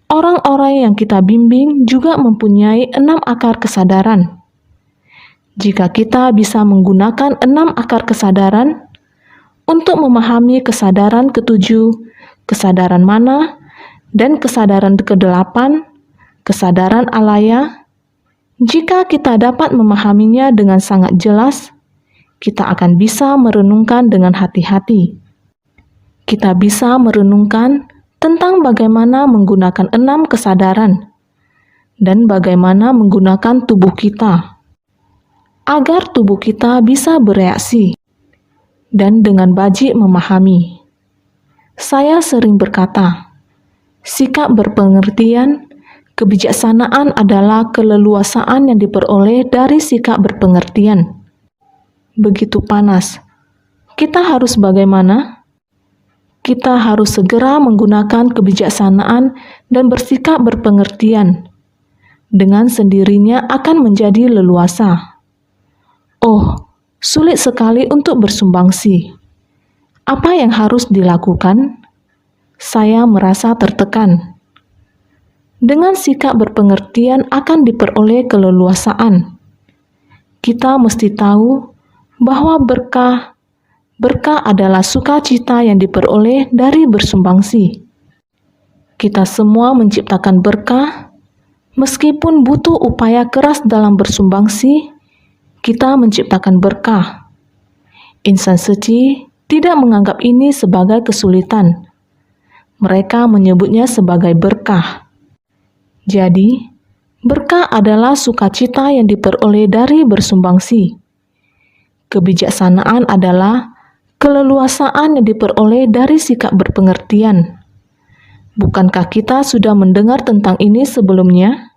Orang-orang yang kita bimbing juga mempunyai 6 akar kesadaran. Jika kita bisa menggunakan 6 akar kesadaran untuk memahami kesadaran ketujuh, kesadaran mana, dan kesadaran ke-8, kesadaran alaya, jika kita dapat memahaminya dengan sangat jelas, kita akan bisa merenungkan dengan hati-hati. Kita bisa merenungkan tentang bagaimana menggunakan 6 kesadaran dan bagaimana menggunakan tubuh kita agar tubuh kita bisa bereaksi dan dengan bajik memahami. Saya sering berkata, sikap berpengertian, kebijaksanaan adalah keleluasaan yang diperoleh dari sikap berpengertian. Begitu panas. Kita harus bagaimana? Kita harus segera menggunakan kebijaksanaan dan bersikap berpengertian. Dengan sendirinya akan menjadi leluasa. Oh, sulit sekali untuk bersumbangsi. Apa yang harus dilakukan? Saya merasa tertekan. Dengan sikap berpengertian akan diperoleh keleluasaan. Kita mesti tahu bahwa berkah adalah sukacita yang diperoleh dari bersumbangsi. Kita semua menciptakan berkah, meskipun butuh upaya keras dalam bersumbangsi, kita menciptakan berkah. Insan suci tidak menganggap ini sebagai kesulitan. Mereka menyebutnya sebagai berkah. Jadi, berkah adalah sukacita yang diperoleh dari bersumbangsi. Kebijaksanaan adalah keleluasaan yang diperoleh dari sikap berpengertian. Bukankah kita sudah mendengar tentang ini sebelumnya?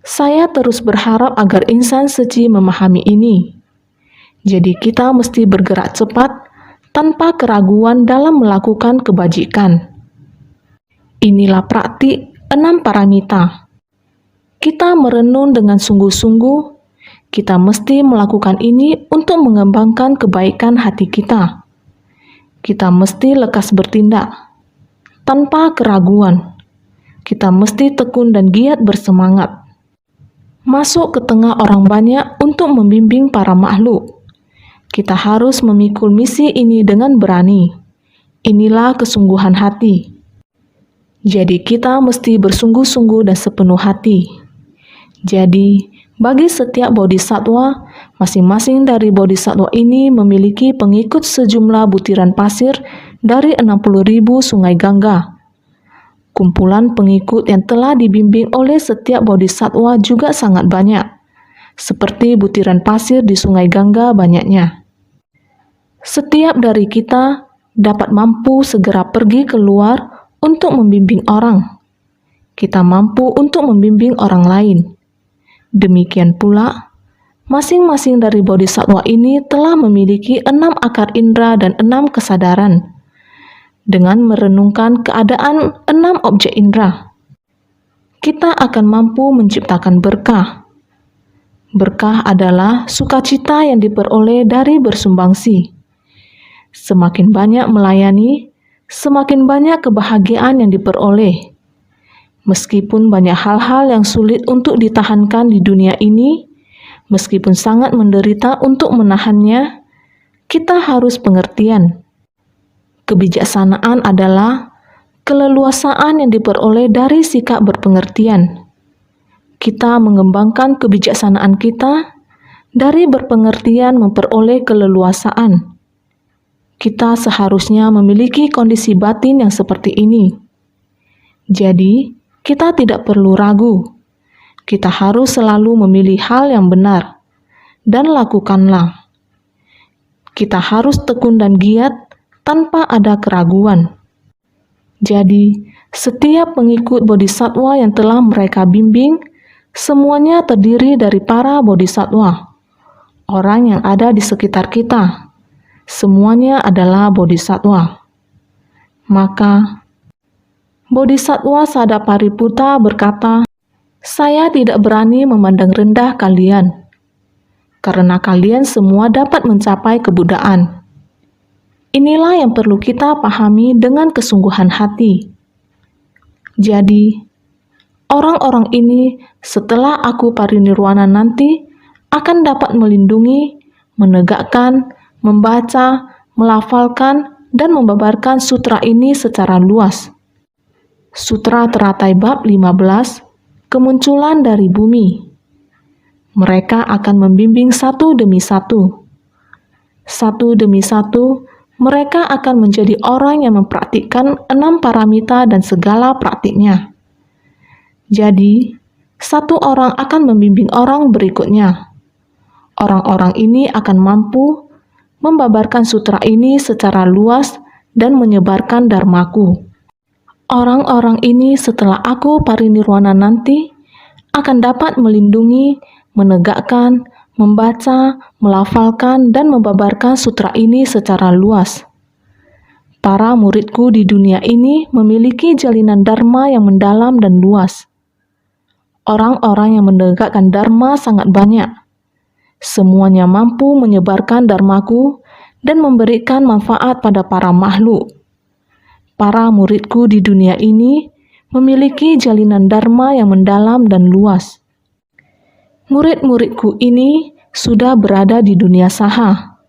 Saya terus berharap agar insan suci memahami ini. Jadi kita mesti bergerak cepat tanpa keraguan dalam melakukan kebajikan. Inilah praktik 6 paramita. Kita merenung dengan sungguh-sungguh. Kita mesti melakukan ini untuk mengembangkan kebaikan hati kita. Kita mesti lekas bertindak tanpa keraguan. Kita mesti tekun dan giat bersemangat. Masuk ke tengah orang banyak untuk membimbing para makhluk. Kita harus memikul misi ini dengan berani. Inilah kesungguhan hati. Jadi kita mesti bersungguh-sungguh dan sepenuh hati. Jadi, bagi setiap bodhisatwa, masing-masing dari bodhisatwa ini memiliki pengikut sejumlah butiran pasir dari 60.000 sungai Gangga. Kumpulan pengikut yang telah dibimbing oleh setiap bodhisatwa juga sangat banyak, seperti butiran pasir di sungai Gangga banyaknya. Setiap dari kita dapat mampu segera pergi keluar untuk membimbing orang. Kita mampu untuk membimbing orang lain. Demikian pula, masing-masing dari bodhisatwa ini telah memiliki 6 akar indera dan 6 kesadaran. Dengan merenungkan keadaan 6 objek indera, kita akan mampu menciptakan berkah. Berkah adalah sukacita yang diperoleh dari bersumbangsi. Semakin banyak melayani, semakin banyak kebahagiaan yang diperoleh. Meskipun banyak hal-hal yang sulit untuk ditahankan di dunia ini, meskipun sangat menderita untuk menahannya, kita harus pengertian. Kebijaksanaan adalah keleluasaan yang diperoleh dari sikap berpengertian. Kita mengembangkan kebijaksanaan kita dari berpengertian memperoleh keleluasaan. Kita seharusnya memiliki kondisi batin yang seperti ini. Jadi, kita tidak perlu ragu. Kita harus selalu memilih hal yang benar, dan lakukanlah. Kita harus tekun dan giat tanpa ada keraguan. Jadi, setiap pengikut bodhisatwa yang telah mereka bimbing, semuanya terdiri dari para bodhisatwa. orang yang ada di sekitar kita. Semuanya adalah bodhisattva. Maka, Bodhisattva Sadapariputta berkata, "Saya tidak berani memandang rendah kalian, karena kalian semua dapat mencapai kebuddhaan." Inilah yang perlu kita pahami dengan kesungguhan hati. Jadi, orang-orang ini setelah aku parinirwana nanti akan dapat melindungi, menegakkan, membaca, melafalkan, dan membabarkan sutra ini secara luas. Sutra Teratai Bab 15, Kemunculan dari Bumi. Mereka akan membimbing satu demi satu. Satu demi satu, mereka akan menjadi orang yang mempraktikkan 6 paramita dan segala praktiknya. Jadi, satu orang akan membimbing orang berikutnya. Orang-orang ini akan mampu membabarkan sutra ini secara luas dan menyebarkan dharmaku. Orang-orang ini setelah aku parinirwana nanti akan dapat melindungi, menegakkan, membaca, melafalkan, dan membabarkan sutra ini secara luas. Para muridku di dunia ini memiliki jalinan dharma yang mendalam dan luas. Orang-orang yang menegakkan dharma sangat banyak. Semuanya mampu menyebarkan dharmaku dan memberikan manfaat pada para makhluk. Para muridku di dunia ini memiliki jalinan dharma yang mendalam dan luas. Murid-muridku ini sudah berada di dunia saha,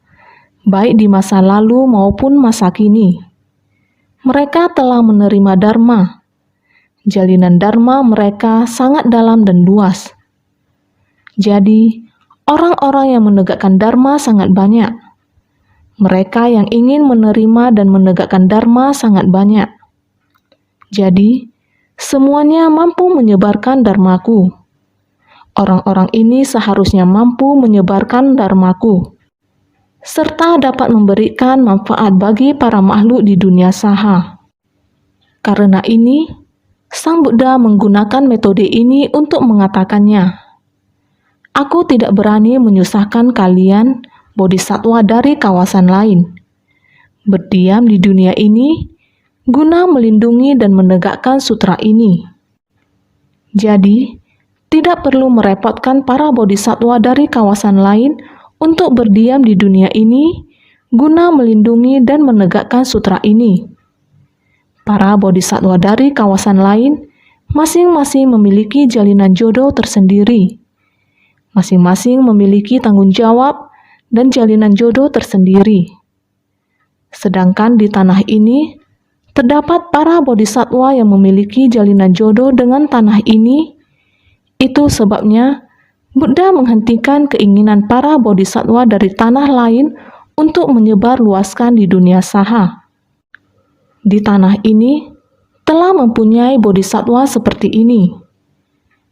baik di masa lalu maupun masa kini. Mereka telah menerima dharma. Jalinan dharma mereka sangat dalam dan luas. Jadi, orang-orang yang menegakkan dharma sangat banyak. Mereka yang ingin menerima dan menegakkan dharma sangat banyak. Jadi, semuanya mampu menyebarkan dharmaku. Orang-orang ini seharusnya mampu menyebarkan dharmaku, serta dapat memberikan manfaat bagi para makhluk di dunia saha. Karena ini, Sang Buddha menggunakan metode ini untuk mengatakannya. Aku tidak berani menyusahkan kalian, bodhisattva dari kawasan lain, berdiam di dunia ini guna melindungi dan menegakkan sutra ini. Jadi, tidak perlu merepotkan para bodhisattva dari kawasan lain untuk berdiam di dunia ini guna melindungi dan menegakkan sutra ini. Para bodhisattva dari kawasan lain masing-masing memiliki jalinan jodoh tersendiri. Masing-masing memiliki tanggung jawab dan jalinan jodoh tersendiri. Sedangkan di tanah ini, terdapat para bodhisattva yang memiliki jalinan jodoh dengan tanah ini. Itu sebabnya Buddha menghentikan keinginan para bodhisattva dari tanah lain untuk menyebar luaskan di dunia saha. Di tanah ini telah mempunyai bodhisattva seperti ini.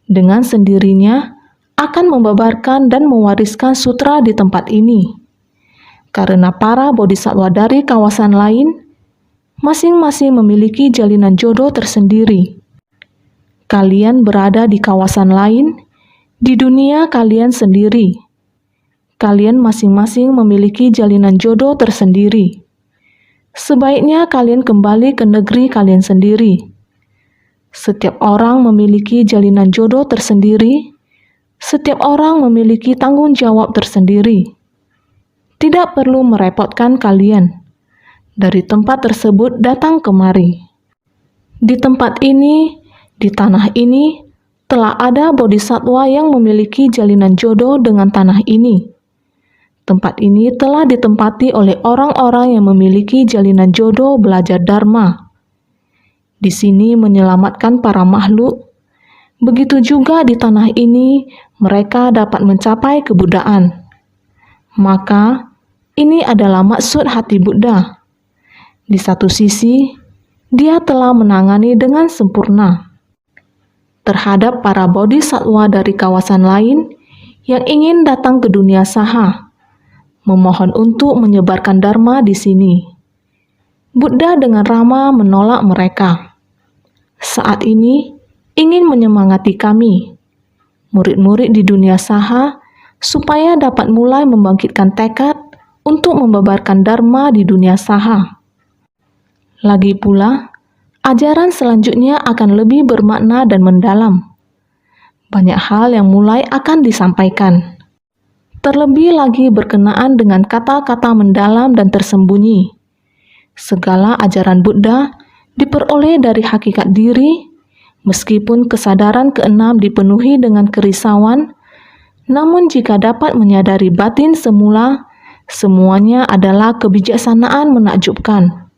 Dengan sendirinya akan membabarkan dan mewariskan sutra di tempat ini. Karena para bodhisattva dari kawasan lain masing-masing memiliki jalinan jodoh tersendiri. Kalian berada di kawasan lain, di dunia kalian sendiri. Kalian masing-masing memiliki jalinan jodoh tersendiri. Sebaiknya kalian kembali ke negeri kalian sendiri. Setiap orang memiliki jalinan jodoh tersendiri. Setiap orang memiliki tanggung jawab tersendiri. Tidak perlu merepotkan kalian. Dari tempat tersebut datang kemari. Di tempat ini, di tanah ini, telah ada bodhisattva yang memiliki jalinan jodoh dengan tanah ini. Tempat ini telah ditempati oleh orang-orang yang memiliki jalinan jodoh belajar dharma. Di sini menyelamatkan para makhluk. Begitu juga di tanah ini, mereka dapat mencapai kebuddhaan. Maka, ini adalah maksud hati Buddha. Di satu sisi, dia telah menangani dengan sempurna terhadap para bodhisattva dari kawasan lain yang ingin datang ke dunia saha, memohon untuk menyebarkan dharma di sini. Buddha dengan ramah menolak mereka. Saat ini ingin menyemangati kami, murid-murid di dunia saha, supaya dapat mulai membangkitkan tekad untuk membabarkan Dharma di dunia saha. Lagi pula, ajaran selanjutnya akan lebih bermakna dan mendalam. Banyak hal yang mulai akan disampaikan. Terlebih lagi berkenaan dengan kata-kata mendalam dan tersembunyi. Segala ajaran Buddha diperoleh dari hakikat diri, meskipun kesadaran keenam dipenuhi dengan kerisauan, namun jika dapat menyadari batin semula, semuanya adalah kebijaksanaan menakjubkan.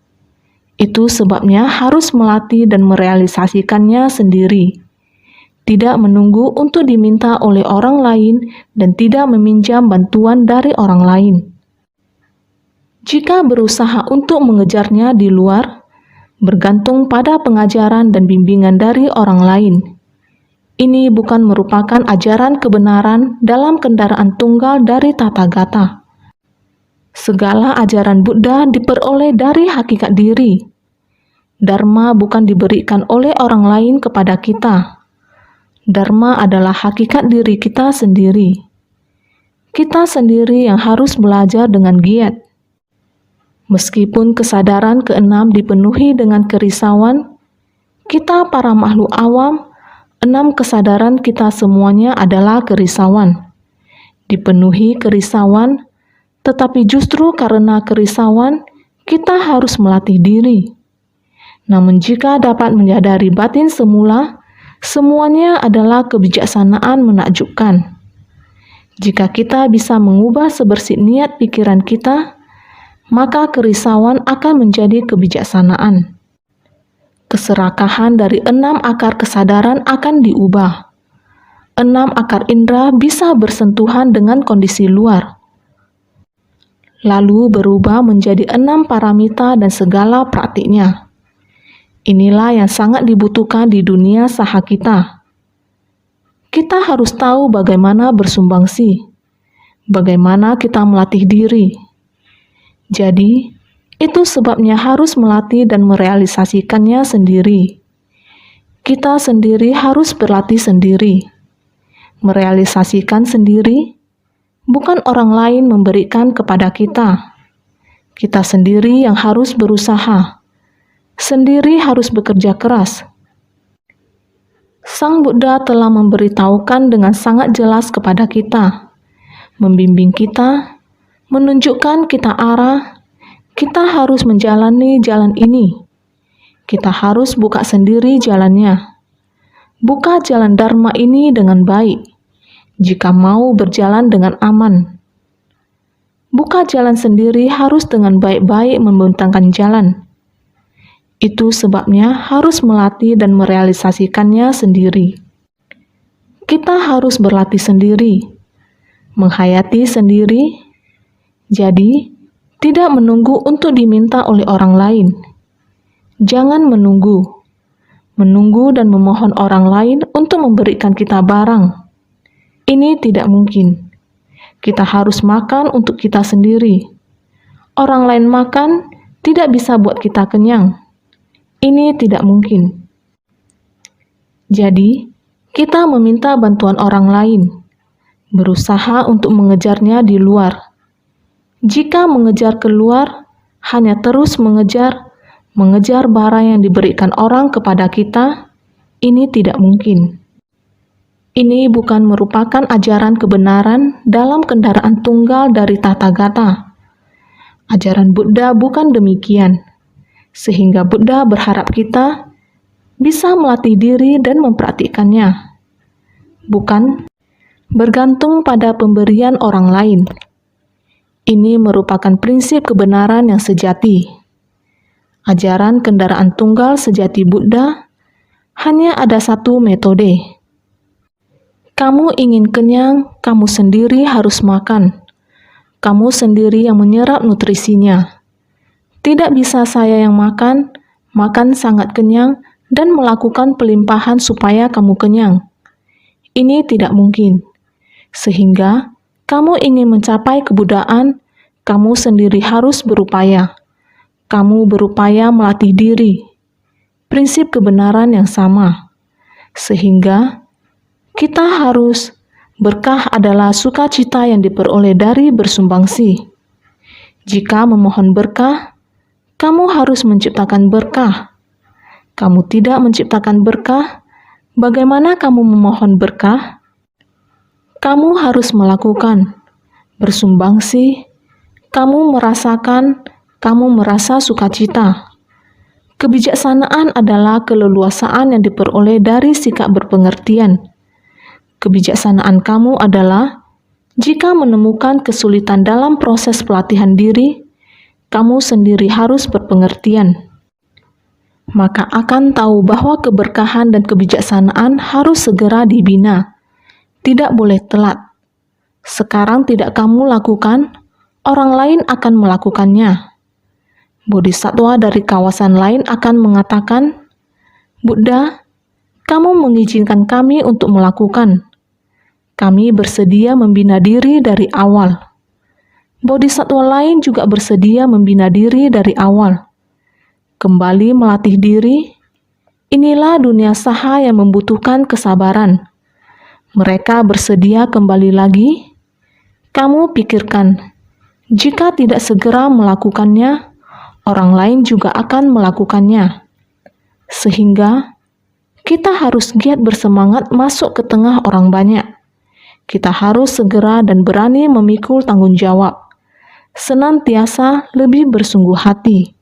Itu sebabnya harus melatih dan merealisasikannya sendiri. Tidak menunggu untuk diminta oleh orang lain dan tidak meminjam bantuan dari orang lain. Jika berusaha untuk mengejarnya di luar, bergantung pada pengajaran dan bimbingan dari orang lain. Ini bukan merupakan ajaran kebenaran dalam kendaraan tunggal dari Tathagata. Segala ajaran Buddha diperoleh dari hakikat diri. Dharma bukan diberikan oleh orang lain kepada kita. Dharma adalah hakikat diri kita sendiri. Kita sendiri yang harus belajar dengan giat. Meskipun kesadaran keenam dipenuhi dengan kerisauan, kita para makhluk awam, 6 kesadaran kita semuanya adalah kerisauan. Dipenuhi kerisauan, tetapi justru karena kerisauan, kita harus melatih diri. Namun jika dapat menyadari batin semula, semuanya adalah kebijaksanaan menakjubkan. Jika kita bisa mengubah sebersih niat pikiran kita, maka kerisauan akan menjadi kebijaksanaan. Keserakahan dari 6 akar kesadaran akan diubah. 6 akar indera bisa bersentuhan dengan kondisi luar, lalu berubah menjadi 6 paramita dan segala praktiknya. Inilah yang sangat dibutuhkan di dunia saha kita. Kita harus tahu bagaimana bersumbangsi, bagaimana kita melatih diri. Jadi, itu sebabnya harus melatih dan merealisasikannya sendiri. Kita sendiri harus berlatih sendiri, merealisasikan sendiri, bukan orang lain memberikan kepada kita. Kita sendiri yang harus berusaha, sendiri harus bekerja keras. Sang Buddha telah memberitahukan dengan sangat jelas kepada kita, membimbing kita, menunjukkan kita arah. Kita harus menjalani jalan ini. Kita harus buka sendiri jalannya. Buka jalan Dharma ini dengan baik, jika mau berjalan dengan aman. Buka jalan sendiri harus dengan baik-baik membentangkan jalan. Itu sebabnya harus melatih dan merealisasikannya sendiri. Kita harus berlatih sendiri, menghayati sendiri. Jadi, tidak menunggu untuk diminta oleh orang lain. Jangan menunggu dan memohon orang lain untuk memberikan kita barang. Ini tidak mungkin. Kita harus makan untuk kita sendiri. Orang lain makan tidak bisa buat kita kenyang. Ini tidak mungkin. Jadi, kita meminta bantuan orang lain, berusaha untuk mengejarnya di luar. Jika mengejar keluar, hanya terus mengejar barang yang diberikan orang kepada kita, ini tidak mungkin. Ini bukan merupakan ajaran kebenaran dalam kendaraan tunggal dari Tathagata. Ajaran Buddha bukan demikian, sehingga Buddha berharap kita bisa melatih diri dan mempraktikkannya, bukan bergantung pada pemberian orang lain. Ini merupakan prinsip kebenaran yang sejati. Ajaran kendaraan tunggal sejati Buddha hanya ada satu metode. Kamu ingin kenyang, kamu sendiri harus makan. Kamu sendiri yang menyerap nutrisinya. Tidak bisa saya yang makan sangat kenyang dan melakukan pelimpahan supaya kamu kenyang. Ini tidak mungkin. Sehingga kamu ingin mencapai kebudaan, kamu sendiri harus berupaya. Kamu berupaya melatih diri. Prinsip kebenaran yang sama. Sehingga kita harus Berkah adalah sukacita yang diperoleh dari bersumbangsi. Jika memohon berkah, kamu harus menciptakan berkah. Kamu tidak menciptakan berkah, bagaimana kamu memohon berkah? Kamu harus melakukan bersumbangsi. Kamu merasa sukacita. Kebijaksanaan adalah keleluasaan yang diperoleh dari sikap berpengertian. Kebijaksanaan kamu adalah jika menemukan kesulitan dalam proses pelatihan diri, kamu sendiri harus berpengertian. Maka akan tahu bahwa keberkahan dan kebijaksanaan harus segera dibina. Tidak boleh telat. Sekarang tidak kamu lakukan, orang lain akan melakukannya. Bodhisatwa dari kawasan lain akan mengatakan, Buddha, kamu mengizinkan kami untuk melakukan. Kami bersedia membina diri dari awal. Bodhisatwa lain juga bersedia membina diri dari awal. Kembali melatih diri, inilah dunia saha yang membutuhkan kesabaran. Mereka bersedia kembali lagi. Kamu pikirkan, jika tidak segera melakukannya, orang lain juga akan melakukannya. Sehingga, kita harus giat bersemangat masuk ke tengah orang banyak. Kita harus segera dan berani memikul tanggung jawab. Senantiasa lebih bersungguh hati.